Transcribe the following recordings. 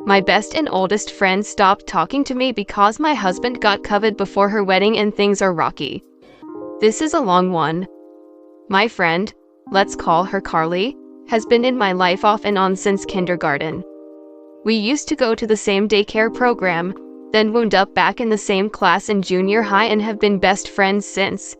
My best and oldest friend stopped talking to me because my husband got COVID before her wedding and things are rocky. This is a long one. My friend, let's call her Carly, has been in my life off and on since kindergarten. We used to go to the same daycare program, then wound up back in the same class in junior high and have been best friends since.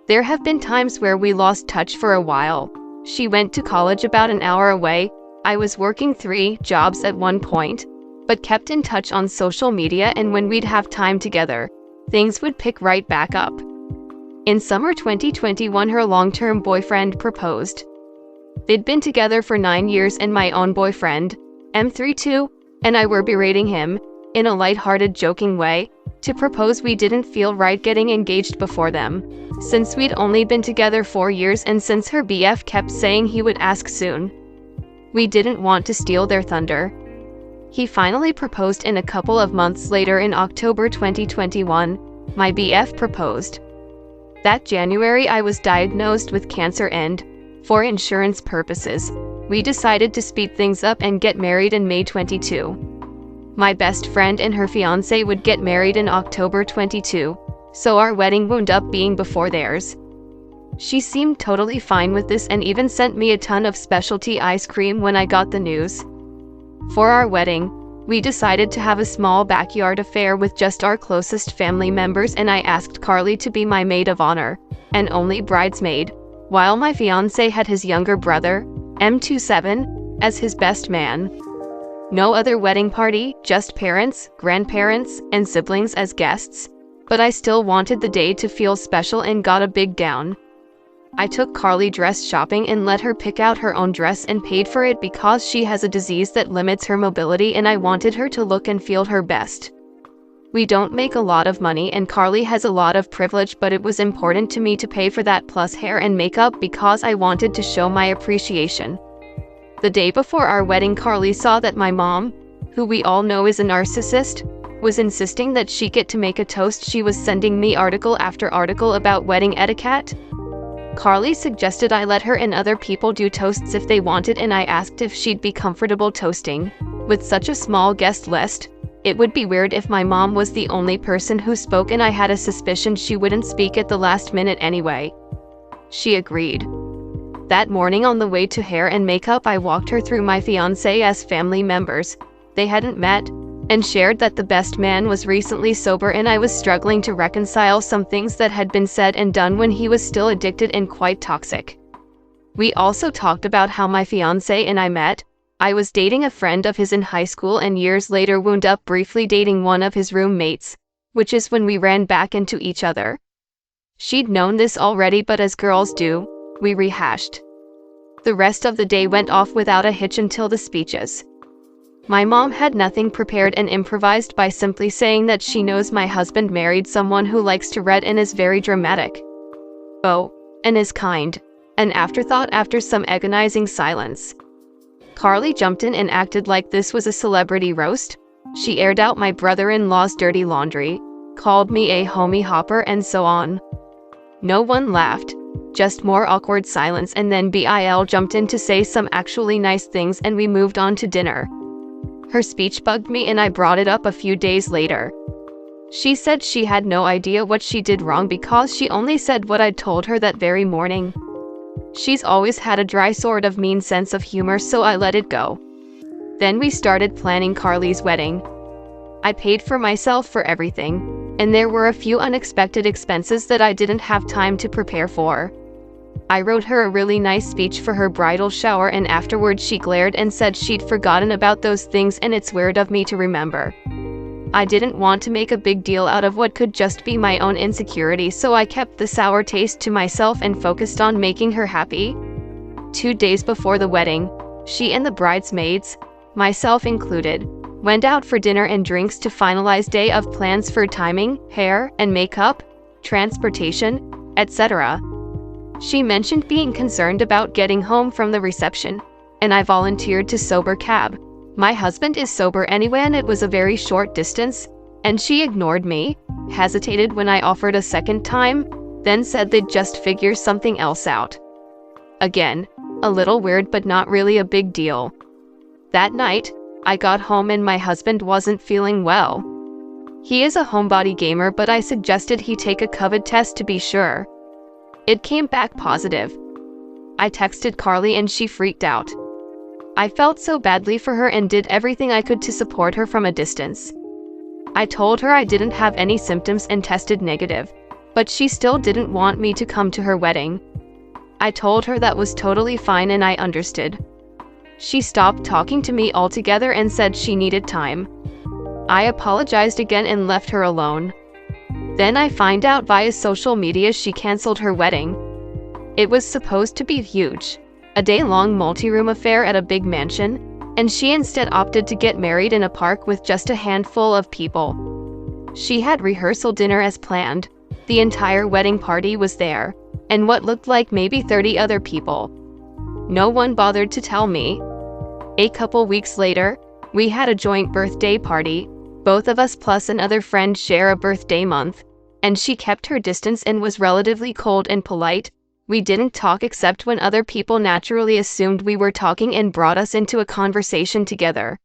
There have been times where we lost touch for a while. She went to college about an hour away. I was working 3 jobs at one point, but kept in touch on social media, and when we'd have time together, things would pick right back up. In summer 2021, her long-term boyfriend proposed. They'd been together for 9 years, and my own boyfriend, M32, and I were berating him, in a light-hearted, joking way, to propose. We didn't feel right getting engaged before them, since we'd only been together 4 years and since her BF kept saying he would ask soon. We didn't want to steal their thunder. He finally proposed, and a couple of months later in October 2021, my BF proposed. That January I was diagnosed with cancer, and, for insurance purposes, we decided to speed things up and get married in May 22. My best friend and her fiance would get married in October 22, so our wedding wound up being before theirs. She seemed totally fine with this and even sent me a ton of specialty ice cream when I got the news. For our wedding, we decided to have a small backyard affair with just our closest family members, and I asked Carly to be my maid of honor, and only bridesmaid, while my fiancé had his younger brother, M27, as his best man. No other wedding party, just parents, grandparents, and siblings as guests, but I still wanted the day to feel special and got a big gown. I took Carly dress shopping and let her pick out her own dress and paid for it because she has a disease that limits her mobility, and I wanted her to look and feel her best. We don't make a lot of money and Carly has a lot of privilege, but it was important to me to pay for that plus hair and makeup because I wanted to show my appreciation. The day before our wedding, Carly saw that my mom, who we all know is a narcissist, was insisting that she get to make a toast. She was sending me article after article about wedding etiquette. Carly suggested I let her and other people do toasts if they wanted, and I asked if she'd be comfortable toasting. With such a small guest list, it would be weird if my mom was the only person who spoke, and I had a suspicion she wouldn't speak at the last minute anyway. She agreed. That morning on the way to hair and makeup, I walked her through my fiancé's family members. They hadn't met, and shared that the best man was recently sober, and I was struggling to reconcile some things that had been said and done when he was still addicted and quite toxic. We also talked about how my fiancé and I met. I was dating a friend of his in high school and years later wound up briefly dating one of his roommates, which is when we ran back into each other. She'd known this already, but as girls do, we rehashed. The rest of the day went off without a hitch until the speeches. My mom had nothing prepared and improvised by simply saying that she knows my husband married someone who likes to read and is very dramatic. Oh, and is kind. An afterthought after some agonizing silence. Carly jumped in and acted like this was a celebrity roast. She aired out my brother-in-law's dirty laundry, called me a homie hopper, and so on. No one laughed, just more awkward silence, and then Bill jumped in to say some actually nice things and we moved on to dinner. Her speech bugged me and I brought it up a few days later. She said she had no idea what she did wrong because she only said what I'd told her that very morning. She's always had a dry sort of mean sense of humor, so I let it go. Then we started planning Carly's wedding. I paid for myself for everything, and there were a few unexpected expenses that I didn't have time to prepare for. I wrote her a really nice speech for her bridal shower, and afterwards she glared and said she'd forgotten about those things, and it's weird of me to remember. I didn't want to make a big deal out of what could just be my own insecurity, so I kept the sour taste to myself and focused on making her happy. 2 days before the wedding, she and the bridesmaids, myself included, went out for dinner and drinks to finalize day of plans for timing, hair and makeup, transportation, etc. She mentioned being concerned about getting home from the reception, and I volunteered to sober cab. My husband is sober anyway, and it was a very short distance, and she ignored me, hesitated when I offered a second time, then said they'd just figure something else out. Again, a little weird but not really a big deal. That night, I got home and my husband wasn't feeling well. He is a homebody gamer, but I suggested he take a COVID test to be sure. It came back positive. I texted Carly and she freaked out. I felt so badly for her and did everything I could to support her from a distance. I told her I didn't have any symptoms and tested negative, but she still didn't want me to come to her wedding. I told her that was totally fine and I understood. She stopped talking to me altogether and said she needed time. I apologized again and left her alone. Then I find out via social media she canceled her wedding. It was supposed to be huge, a day-long multi-room affair at a big mansion, and she instead opted to get married in a park with just a handful of people. She had rehearsal dinner as planned. The entire wedding party was there, and what looked like maybe 30 other people. No one bothered to tell me. A couple weeks later, we had a joint birthday party. Both of us plus another friend share a birthday month, and she kept her distance and was relatively cold and polite. We didn't talk except when other people naturally assumed we were talking and brought us into a conversation together.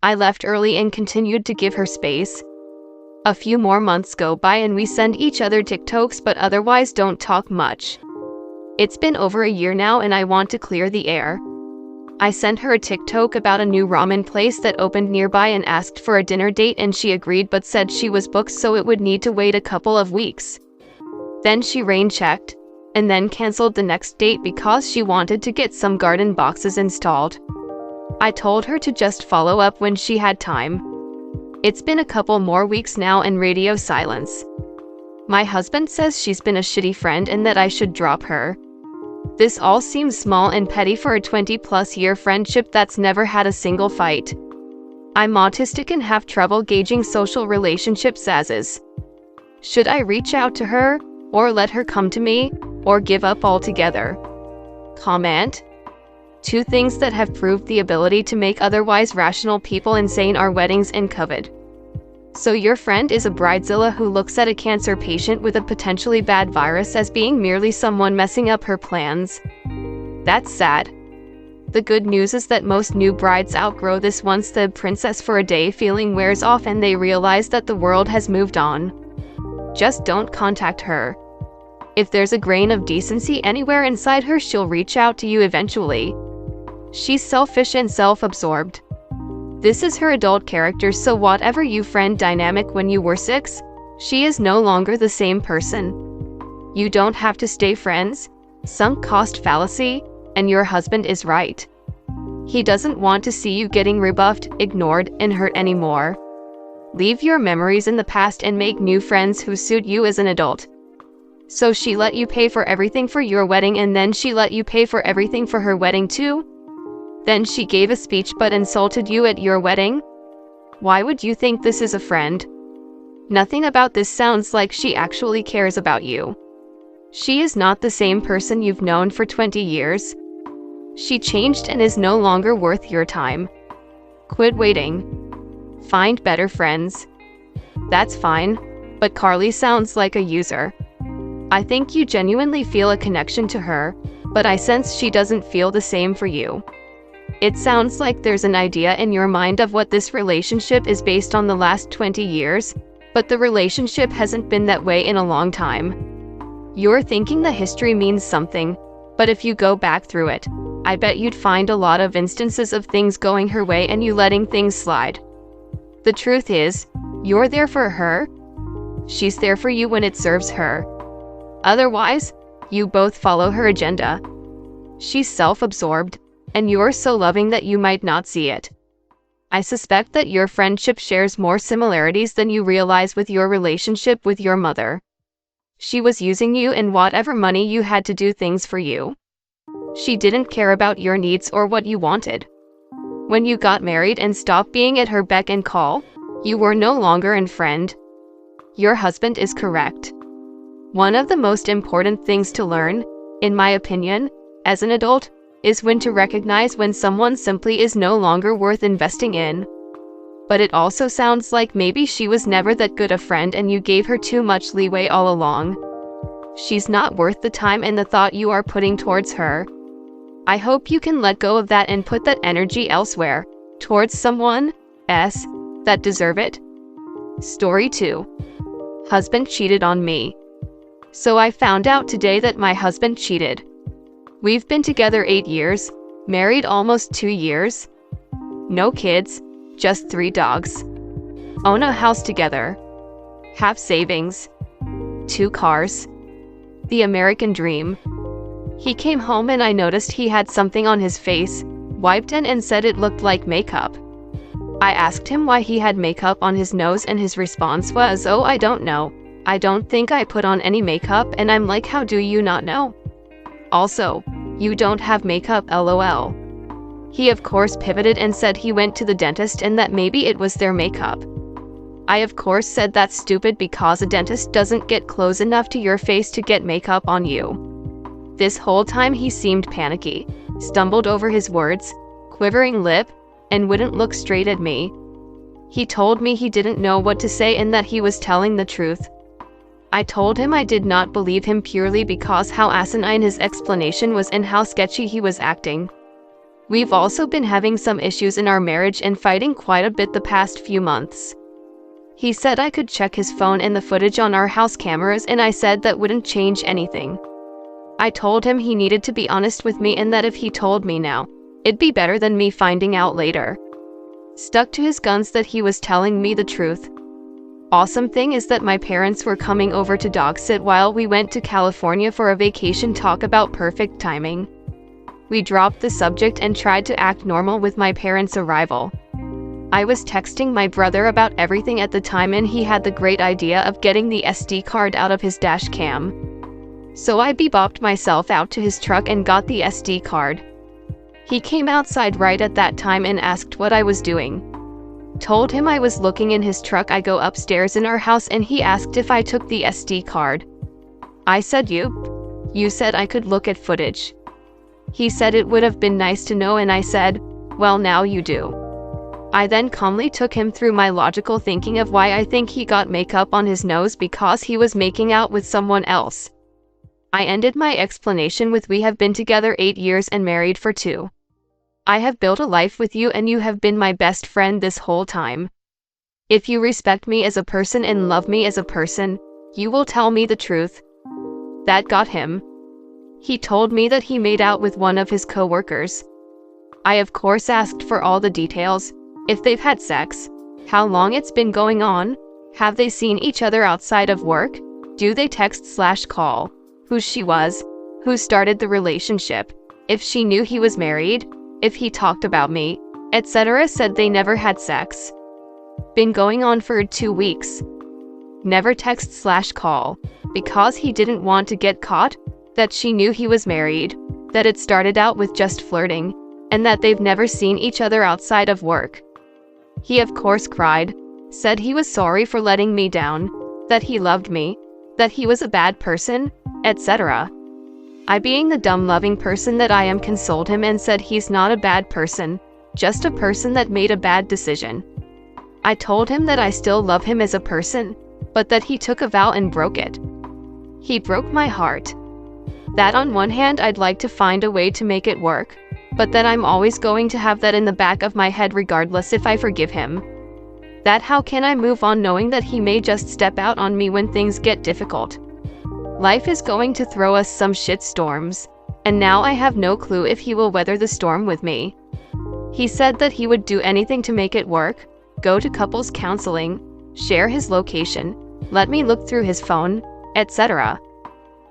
I left early and continued to give her space. A few more months go by and we send each other TikToks but otherwise don't talk much. It's been over a year now and I want to clear the air. I sent her a TikTok about a new ramen place that opened nearby and asked for a dinner date and she agreed but said she was booked so it would need to wait a couple of weeks. Then she rain checked, and then canceled the next date because she wanted to get some garden boxes installed. I told her to just follow up when she had time. It's been a couple more weeks now and radio silence. My husband says she's been a shitty friend and that I should drop her. This all seems small and petty for a 20-plus year friendship that's never had a single fight. I'm autistic and have trouble gauging social relationships as is. Should I reach out to her, or let her come to me, or give up altogether? Comment. 2 things that have proved the ability to make otherwise rational people insane are weddings and COVID. So your friend is a bridezilla who looks at a cancer patient with a potentially bad virus as being merely someone messing up her plans. That's sad. The good news is that most new brides outgrow this once the princess for a day feeling wears off and they realize that the world has moved on. Just don't contact her. If there's a grain of decency anywhere inside her, she'll reach out to you eventually. She's selfish and self-absorbed. This is her adult character, so whatever you friend dynamic when you were 6, she is no longer the same person. You don't have to stay friends. Sunk cost fallacy, and your husband is right. He doesn't want to see you getting rebuffed, ignored, and hurt anymore. Leave your memories in the past and make new friends who suit you as an adult. So she let you pay for everything for your wedding and then she let you pay for everything for her wedding too? Then she gave a speech but insulted you at your wedding? Why would you think this is a friend? Nothing about this sounds like she actually cares about you. She is not the same person you've known for 20 years. She changed and is no longer worth your time. Quit waiting. Find better friends. That's fine, but Carly sounds like a user. I think you genuinely feel a connection to her, but I sense she doesn't feel the same for you. It sounds like there's an idea in your mind of what this relationship is based on the last 20 years, but the relationship hasn't been that way in a long time. You're thinking the history means something, but if you go back through it, I bet you'd find a lot of instances of things going her way and you letting things slide. The truth is, you're there for her. She's there for you when it serves her. Otherwise, you both follow her agenda. She's self-absorbed, and you're so loving that you might not see it. I suspect that your friendship shares more similarities than you realize with your relationship with your mother. She was using you and whatever money you had to do things for you. She didn't care about your needs or what you wanted. When you got married and stopped being at her beck and call, you were no longer a friend. Your husband is correct. One of the most important things to learn, in my opinion, as an adult, is when to recognize when someone simply is no longer worth investing in. But it also sounds like maybe she was never that good a friend and you gave her too much leeway all along. She's not worth the time and the thought you are putting towards her. I hope you can let go of that and put that energy elsewhere, towards someone else that deserve it. Story 2. Husband cheated on me. So I found out today that my husband cheated. We've been together 8 years, married almost 2 years. No kids, just 3 dogs. Own a house together. Have savings. 2 cars. The American dream. He came home and I noticed he had something on his face, wiped it and said it looked like makeup. I asked him why he had makeup on his nose and his response was, "Oh, I don't know. I don't think I put on any makeup," and I'm like, "How do you not know? Also, you don't have makeup, lol." He of course pivoted and said he went to the dentist and that maybe it was their makeup. I of course said that's stupid because a dentist doesn't get close enough to your face to get makeup on you. This whole time he seemed panicky, stumbled over his words, quivering lip, and wouldn't look straight at me. He told me he didn't know what to say and that he was telling the truth. I told him I did not believe him purely because how asinine his explanation was and how sketchy he was acting. We've also been having some issues in our marriage and fighting quite a bit the past few months. He said I could check his phone and the footage on our house cameras and I said that wouldn't change anything. I told him he needed to be honest with me and that if he told me now, it'd be better than me finding out later. Stuck to his guns that he was telling me the truth. Awesome thing is that my parents were coming over to dog sit while we went to California for a vacation. Talk about perfect timing. We dropped the subject and tried to act normal with my parents' arrival. I was texting my brother about everything at the time and he had the great idea of getting the SD card out of his dash cam. So I bebopped myself out to his truck and got the SD card. He came outside right at that time and asked what I was doing. Told him I was looking in his truck. I go upstairs in our house and he asked if I took the SD card. I said, You said I could look at footage. He said it would have been nice to know and I said, well now you do. I then calmly took him through my logical thinking of why I think he got makeup on his nose because he was making out with someone else. I ended my explanation with, we have been together 8 years and married for 2. I have built a life with you and you have been my best friend this whole time. If you respect me as a person and love me as a person, you will tell me the truth. That got him. He told me that he made out with one of his co-workers. I of course asked for all the details, if they've had sex, how long it's been going on, have they seen each other outside of work, do they text/call, who she was, who started the relationship, if she knew he was married, if he talked about me, etc. Said they never had sex. Been going on for 2 weeks. Never text/call, because he didn't want to get caught, that she knew he was married, that it started out with just flirting, and that they've never seen each other outside of work. He of course cried, said he was sorry for letting me down, that he loved me, that he was a bad person, etc. I, being the dumb loving person that I am, consoled him and said he's not a bad person, just a person that made a bad decision. I told him that I still love him as a person, but that he took a vow and broke it. He broke my heart. That on one hand I'd like to find a way to make it work, but that I'm always going to have that in the back of my head regardless if I forgive him. That how can I move on knowing that he may just step out on me when things get difficult? Life is going to throw us some shit storms, and now I have no clue if he will weather the storm with me. He said that he would do anything to make it work, go to couples counseling, share his location, let me look through his phone, etc.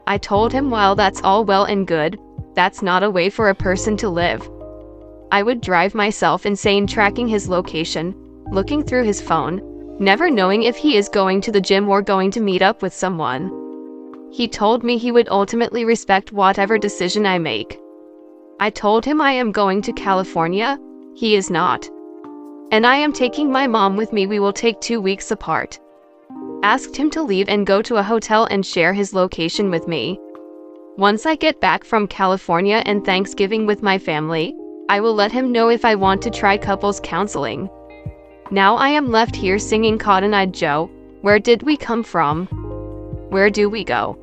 I told him while that's all well and good, that's not a way for a person to live. I would drive myself insane tracking his location, looking through his phone, never knowing if he is going to the gym or going to meet up with someone. He told me he would ultimately respect whatever decision I make. I told him I am going to California, he is not. And I am taking my mom with me. We will take 2 weeks apart. Asked him to leave and go to a hotel and share his location with me. Once I get back from California and Thanksgiving with my family, I will let him know if I want to try couples counseling. Now I am left here singing Cotton Eyed Joe, where did we come from? Where do we go?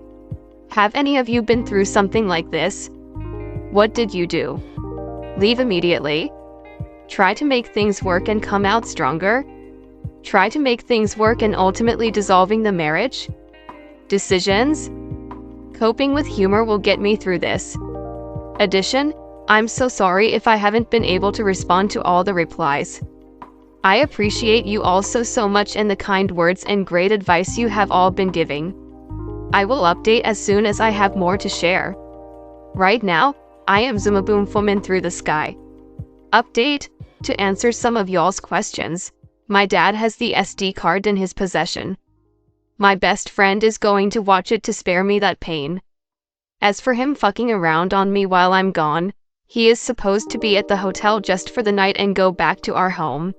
Have any of you been through something like this? What did you do? Leave immediately? Try to make things work and come out stronger? Try to make things work and ultimately dissolving the marriage? Decisions? Coping with humor will get me through this. Addition, I'm so sorry if I haven't been able to respond to all the replies. I appreciate you all so much and the kind words and great advice you have all been giving. I will update as soon as I have more to share. Right now, I am zooming through the sky. Update, to answer some of y'all's questions, my dad has the SD card in his possession. My best friend is going to watch it to spare me that pain. As for him fucking around on me while I'm gone, he is supposed to be at the hotel just for the night and go back to our home.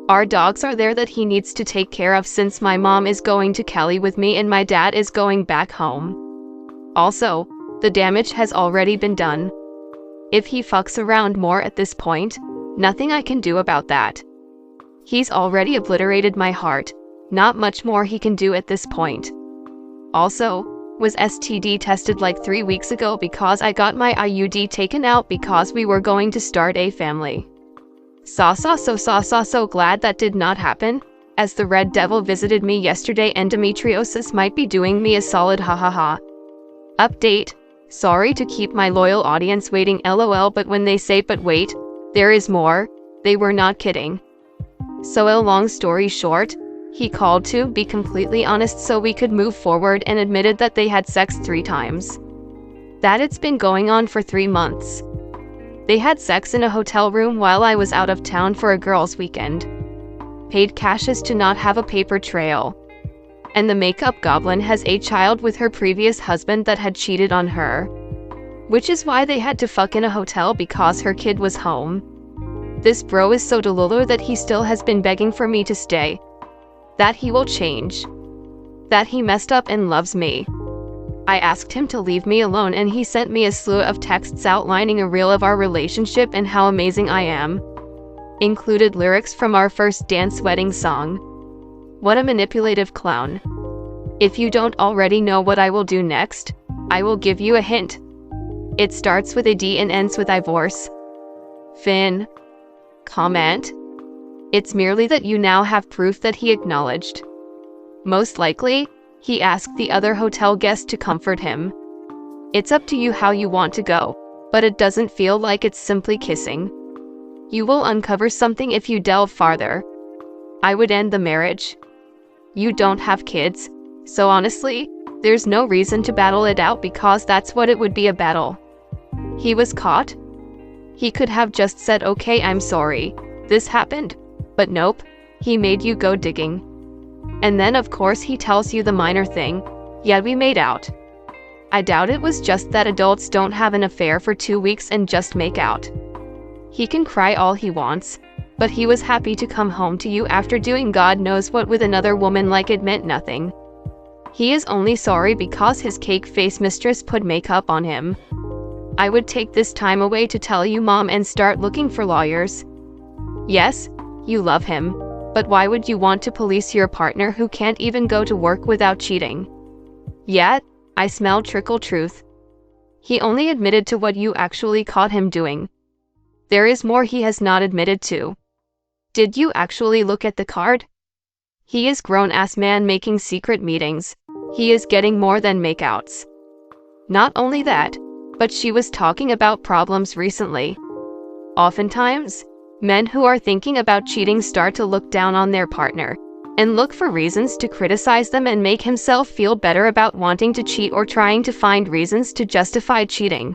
Our dogs are there that he needs to take care of since my mom is going to Cali with me and my dad is going back home. Also, the damage has already been done. If he fucks around more at this point, nothing I can do about that. He's already obliterated my heart, not much more he can do at this point. Also, was STD tested like 3 weeks ago because I got my IUD taken out because we were going to start a family. So glad that did not happen, as the red devil visited me yesterday. Endometriosis might be doing me a solid, hahaha. Update, sorry to keep my loyal audience waiting lol, but when they say but wait, there is more, they were not kidding. So long story short, he called to be completely honest so we could move forward and admitted that they had sex 3 times. That it's been going on for 3 months. They had sex in a hotel room while I was out of town for a girls' weekend. Paid cashes to not have a paper trail. And the makeup goblin has a child with her previous husband that had cheated on her. Which is why they had to fuck in a hotel because her kid was home. This bro is so delulu that he still has been begging for me to stay. That he will change. That he messed up and loves me. I asked him to leave me alone and he sent me a slew of texts outlining a reel of our relationship and how amazing I am. Included lyrics from our first dance wedding song. What a manipulative clown. If you don't already know what I will do next, I will give you a hint. It starts with a D and ends with divorce. Fin. Comment. It's merely that you now have proof that he acknowledged. Most likely, he asked the other hotel guest to comfort him. It's up to you how you want to go, but it doesn't feel like it's simply kissing. You will uncover something if you delve farther. I would end the marriage. You don't have kids, so honestly, there's no reason to battle it out because that's what it would be, a battle. He was caught. He could have just said, okay, I'm sorry, this happened. But nope, he made you go digging. And then of course he tells you the minor thing, yeah, we made out. I doubt it was just that adults don't have an affair for 2 weeks and just make out. He can cry all he wants, but he was happy to come home to you after doing God knows what with another woman like it meant nothing. He is only sorry because his cake face mistress put makeup on him. I would take this time away to tell you, Mom, and start looking for lawyers. Yes, you love him, but why would you want to police your partner who can't even go to work without cheating? Yet, I smell trickle truth. He only admitted to what you actually caught him doing. There is more he has not admitted to. Did you actually look at the card? He is grown-ass man making secret meetings. He is getting more than makeouts. Not only that, but she was talking about problems recently. Oftentimes, men who are thinking about cheating start to look down on their partner and look for reasons to criticize them and make himself feel better about wanting to cheat or trying to find reasons to justify cheating.